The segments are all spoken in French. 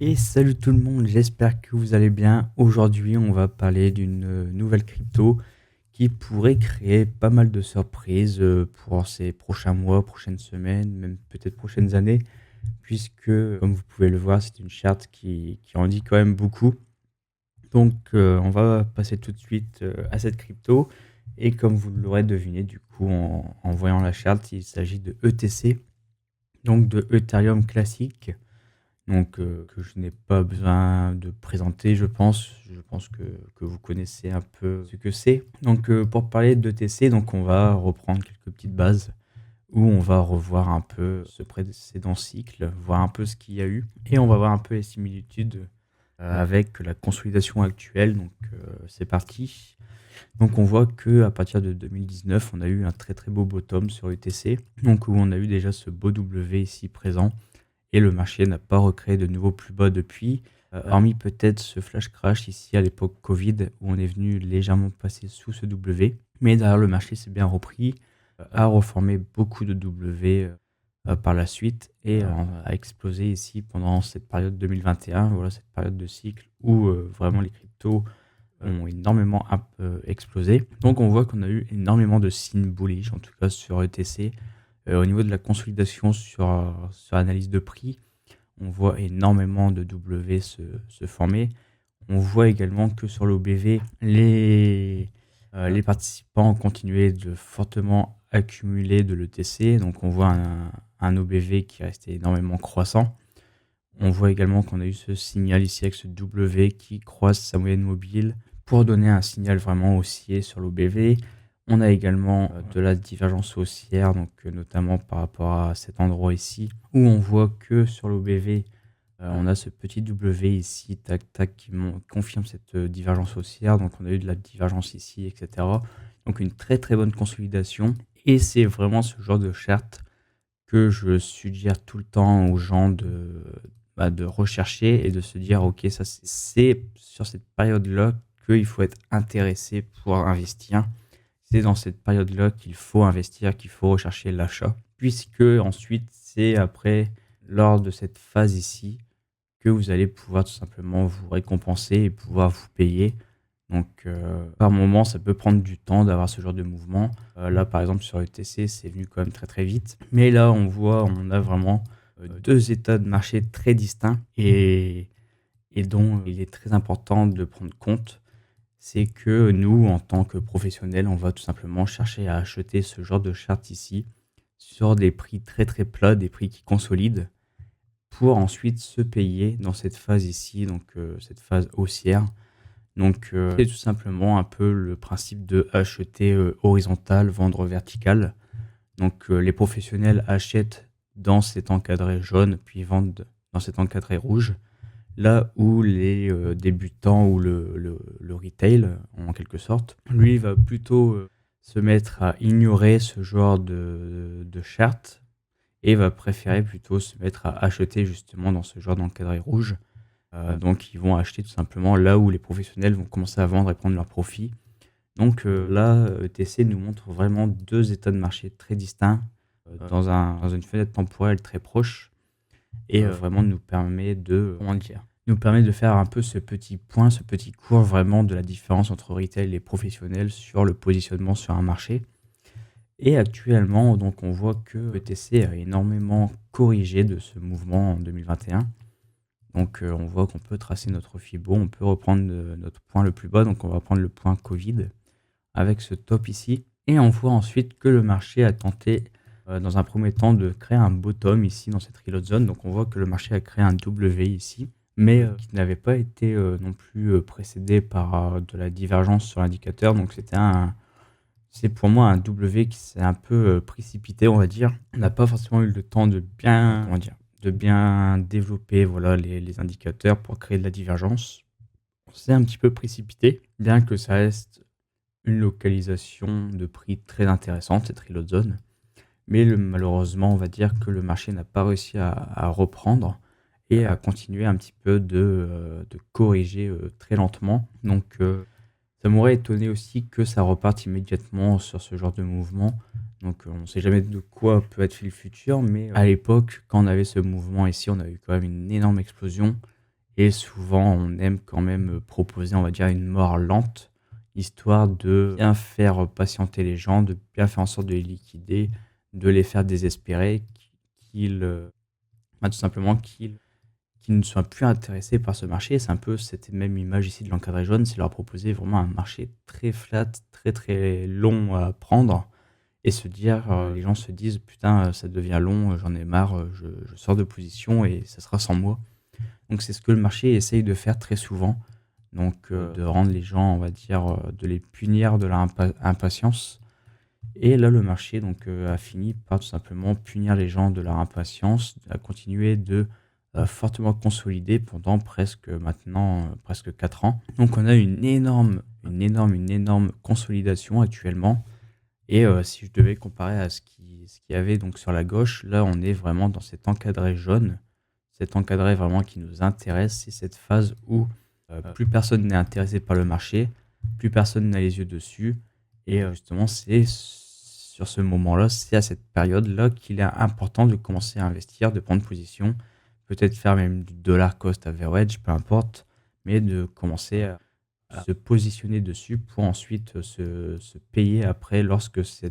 Et salut tout le monde, j'espère que vous allez bien. Aujourd'hui, on va parler d'une nouvelle crypto qui pourrait créer pas mal de surprises pour ces prochains mois, prochaines semaines, même peut-être prochaines années, puisque, comme vous pouvez le voir, c'est une charte qui en dit quand même beaucoup. Donc, on va passer tout de suite à cette crypto. Et comme vous l'aurez deviné, du coup, en voyant la charte, il s'agit de ETC, donc de Ethereum classique. Donc, que je n'ai pas besoin de présenter, je pense. Je pense que vous connaissez un peu ce que c'est. Donc, pour parler d'ETC, donc on va reprendre quelques petites bases où on va revoir un peu ce précédent cycle, voir un peu ce qu'il y a eu et on va voir un peu les similitudes avec la consolidation actuelle. Donc, c'est parti. Donc, on voit que à partir de 2019, on a eu un très très beau bottom sur ETC, donc où on a eu déjà ce beau W ici présent et le marché n'a pas recréé de nouveaux plus bas depuis, hormis peut-être ce flash crash ici à l'époque Covid où on est venu légèrement passer sous ce W. Mais derrière le marché s'est bien repris, a reformé beaucoup de W par la suite et a explosé ici pendant cette période 2021, voilà cette période de cycle où vraiment les cryptos ont énormément explosé. Donc on voit qu'on a eu énormément de signes bullish, en tout cas sur ETC. Au niveau de la consolidation sur l'analyse de prix, on voit énormément de W se former. On voit également que sur l'OBV, les participants ont continué de fortement accumuler de l'ETC. Donc on voit un OBV qui reste énormément croissant. On voit également qu'on a eu ce signal ici avec ce W qui croise sa moyenne mobile pour donner un signal vraiment haussier sur l'OBV. On a également de la divergence haussière, donc notamment par rapport à cet endroit ici, où on voit que sur l'OBV, on a ce petit W ici, tac tac, qui confirme cette divergence haussière. Donc on a eu de la divergence ici, etc. Donc une très très bonne consolidation. Et c'est vraiment ce genre de charte que je suggère tout le temps aux gens de rechercher et de se dire, ok, ça c'est sur cette période-là qu'il faut être intéressé pour investir. C'est dans cette période-là qu'il faut investir, qu'il faut rechercher l'achat, puisque ensuite c'est après, lors de cette phase ici, que vous allez pouvoir tout simplement vous récompenser et pouvoir vous payer. Donc, par moment, ça peut prendre du temps d'avoir ce genre de mouvement. Là, par exemple, sur ETC, c'est venu quand même très très vite. Mais là, on a vraiment deux états de marché très distincts et dont il est très important de prendre compte. C'est que nous, en tant que professionnels, on va tout simplement chercher à acheter ce genre de charte ici sur des prix très très plats, des prix qui consolident pour ensuite se payer dans cette phase ici, donc cette phase haussière. Donc c'est tout simplement un peu le principe de acheter horizontal, vendre vertical. Donc les professionnels achètent dans cet encadré jaune, puis vendent dans cet encadré rouge. Là où les débutants ou le retail, en quelque sorte, lui va plutôt se mettre à ignorer ce genre de charte et va préférer plutôt se mettre à acheter justement dans ce genre d'encadré rouge. Donc ils vont acheter tout simplement là où les professionnels vont commencer à vendre et prendre leur profit. Donc là, ETC nous montre vraiment deux états de marché très distincts dans une fenêtre temporelle très proche et vraiment nous permet de, comment dire, nous permet de faire un peu ce petit point, ce petit cours vraiment de la différence entre retail et professionnel sur le positionnement sur un marché. Et actuellement, donc on voit que ETC a énormément corrigé de ce mouvement en 2021. Donc on voit qu'on peut tracer notre Fibo, on peut reprendre notre point le plus bas, donc on va prendre le point Covid avec ce top ici. Et on voit ensuite que le marché a tenté dans un premier temps de créer un bottom ici dans cette reload zone. Donc on voit que le marché a créé un W ici, mais qui n'avait pas été non plus précédé par de la divergence sur l'indicateur. Donc c'est pour moi un W qui s'est un peu précipité, on va dire. On n'a pas forcément eu le temps de bien, comment dire, de bien développer voilà, les indicateurs pour créer de la divergence. On s'est un petit peu précipité, bien que ça reste une localisation de prix très intéressante, cette reload zone. Mais malheureusement, on va dire que le marché n'a pas réussi à reprendre et à continuer un petit peu de corriger très lentement. Donc, ça m'aurait étonné aussi que ça reparte immédiatement sur ce genre de mouvement. Donc, on ne sait jamais de quoi peut être fait le futur, mais à l'époque, quand on avait ce mouvement ici, on a eu quand même une énorme explosion. Et souvent, on aime quand même proposer, on va dire, une mort lente, histoire de bien faire patienter les gens, de bien faire en sorte de les liquider, de les faire désespérer, qu'ils, bah, tout simplement qu'ils ne soient plus intéressés par ce marché. C'est un peu cette même image ici de l'encadré jaune, c'est leur proposer vraiment un marché très flat, très, très long à prendre et se dire, les gens se disent: «Putain, ça devient long, j'en ai marre, je sors de position et ça sera sans moi». Donc c'est ce que le marché essaye de faire très souvent, donc de rendre les gens, on va dire, de les punir de leur impatience. Et là, le marché donc a fini par tout simplement punir les gens de leur impatience, a continué de, fortement consolider pendant presque maintenant, presque 4 ans. Donc on a une énorme consolidation actuellement et si je devais comparer à ce qu'il y avait donc sur la gauche, là, on est vraiment dans cet encadré jaune. Cet encadré vraiment qui nous intéresse, c'est cette phase où, plus personne n'est intéressé par le marché, plus personne n'a les yeux dessus et justement, c'est sur ce moment-là, c'est à cette période-là qu'il est important de commencer à investir, de prendre position, peut-être faire même du dollar cost average, peu importe, mais de commencer à se positionner dessus pour ensuite, se payer après lorsque ce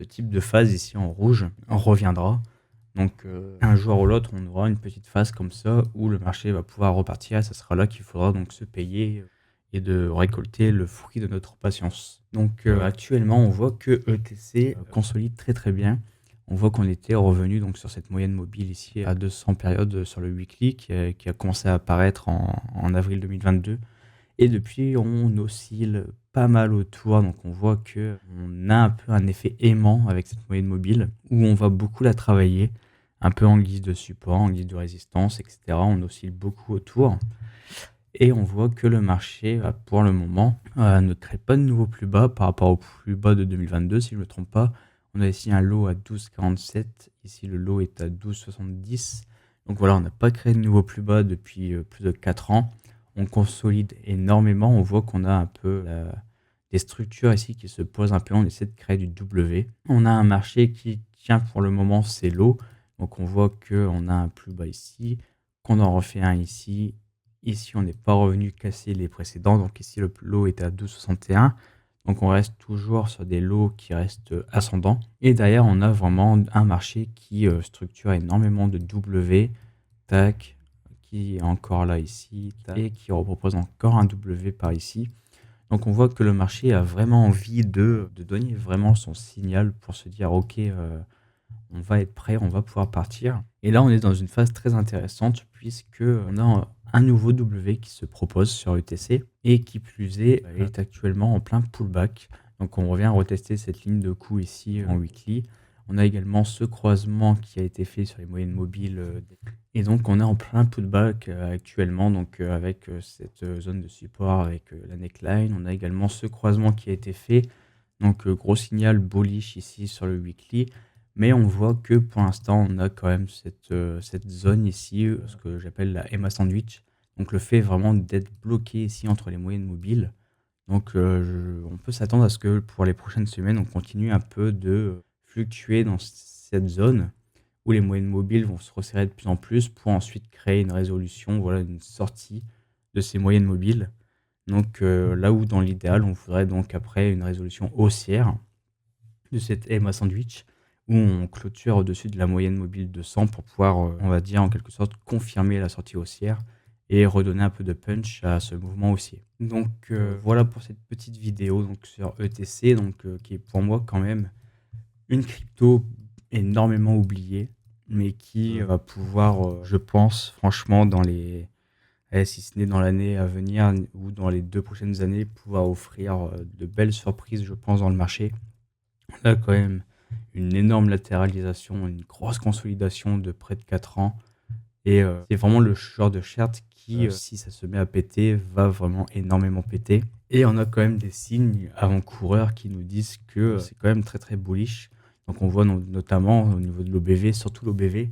type de phase ici en rouge reviendra. Donc, un jour ou l'autre, on aura une petite phase comme ça où le marché va pouvoir repartir et ça sera là qu'il faudra donc se payer, et de récolter le fruit de notre patience. Donc, actuellement, on voit que ETC consolide très, très bien. On voit qu'on était revenu donc sur cette moyenne mobile ici à 200 périodes, sur le weekly qui a commencé à apparaître en avril 2022 et depuis on oscille pas mal autour. Donc on voit qu'on a un peu un effet aimant avec cette moyenne mobile où on va beaucoup la travailler, un peu en guise de support, en guise de résistance, et cetera. On oscille beaucoup autour et on voit que le marché, pour le moment, ne crée pas de nouveaux plus bas par rapport au plus bas de 2022 si je ne me trompe pas. On a ici un low à 12,47, ici le low est à 12,70. Donc voilà, on n'a pas créé de nouveaux plus bas depuis, plus de 4 ans. On consolide énormément, on voit qu'on a un peu des structures ici qui se posent un peu, on essaie de créer du W. On a un marché qui tient pour le moment ses lows, donc on voit qu'on a un plus bas ici, qu'on en refait un ici. Ici, on n'est pas revenu casser les précédents, donc ici le low était à 2,61. Donc on reste toujours sur des lows qui restent ascendants. Et derrière, on a vraiment un marché qui structure énormément de W, tac, qui est encore là ici, tac, et qui repropose encore un W par ici. Donc on voit que le marché a vraiment envie de donner vraiment son signal pour se dire ok, on va être prêt, on va pouvoir partir. Et là, on est dans une phase très intéressante puisque on a un nouveau W qui se propose sur ETC et qui plus est actuellement en plein pullback. Donc on revient retester cette ligne de coup ici en weekly. On a également ce croisement qui a été fait sur les moyennes mobiles et donc on est en plein pullback actuellement donc avec cette zone de support avec la neckline. On a également ce croisement qui a été fait. Donc gros signal bullish ici sur le weekly. Mais on voit que pour l'instant, on a quand même cette zone ici, ce que j'appelle la Emma Sandwich. Donc le fait vraiment d'être bloqué ici entre les moyennes mobiles. Donc on peut s'attendre à ce que pour les prochaines semaines, on continue un peu de fluctuer dans cette zone où les moyennes mobiles vont se resserrer de plus en plus pour ensuite créer une résolution, voilà, une sortie de ces moyennes mobiles. Donc là où dans l'idéal, on voudrait donc après une résolution haussière de cette Emma Sandwich où on clôture au-dessus de la moyenne mobile de 100 pour pouvoir, on va dire en quelque sorte confirmer la sortie haussière et redonner un peu de punch à ce mouvement haussier. Donc voilà pour cette petite vidéo donc sur ETC donc qui est pour moi quand même une crypto énormément oubliée, mais qui va pouvoir, je pense franchement dans les si ce n'est dans l'année à venir ou dans les 2 prochaines années, pouvoir offrir, de belles surprises je pense dans le marché. On a quand même une énorme latéralisation, une grosse consolidation de près de 4 ans et c'est vraiment le genre de charte qui, si ça se met à péter, va vraiment énormément péter et on a quand même des signes avant-coureurs qui nous disent que, c'est quand même très, très bullish. Donc on voit notamment au niveau de l'OBV, surtout l'OBV,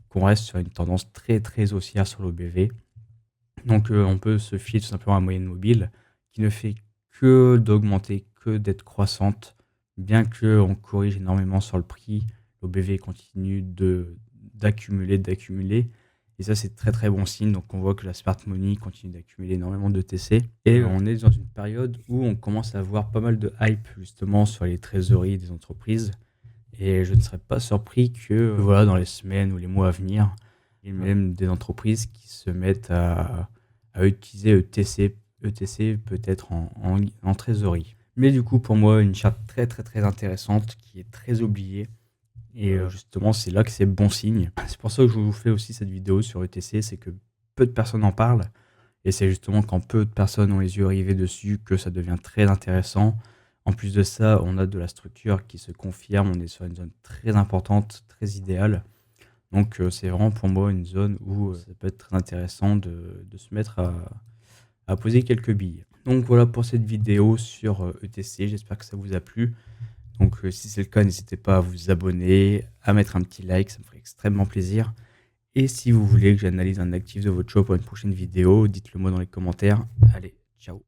qu'on reste sur une tendance très, très haussière sur l'OBV. Donc on peut se fier tout simplement à la moyenne mobile qui ne fait que d'augmenter, que d'être croissante. Bien qu'on corrige énormément sur le prix, l'OBV continue d'accumuler Et ça, c'est très très bon signe. Donc on voit que la smart money continue d'accumuler énormément de TC. Et on est dans une période où on commence à avoir pas mal de hype justement sur les trésoreries des entreprises. Et je ne serais pas surpris que voilà, dans les semaines ou les mois à venir, il y ait même des entreprises qui se mettent à utiliser ETC peut-être en trésorerie. Mais du coup, pour moi, une charte très très très intéressante qui est très oubliée. Et justement, c'est là que c'est bon signe. C'est pour ça que je vous fais aussi cette vidéo sur ETC, c'est que peu de personnes en parlent. Et c'est justement quand peu de personnes ont les yeux rivés dessus que ça devient très intéressant. En plus de ça, on a de la structure qui se confirme, on est sur une zone très importante, très idéale. Donc c'est vraiment pour moi une zone où ça peut être très intéressant de se mettre à poser quelques billes. Donc voilà pour cette vidéo sur ETC, j'espère que ça vous a plu. Donc si c'est le cas, n'hésitez pas à vous abonner, à mettre un petit like, ça me ferait extrêmement plaisir. Et si vous voulez que j'analyse un actif de votre choix pour une prochaine vidéo, dites-le moi dans les commentaires. Allez, ciao!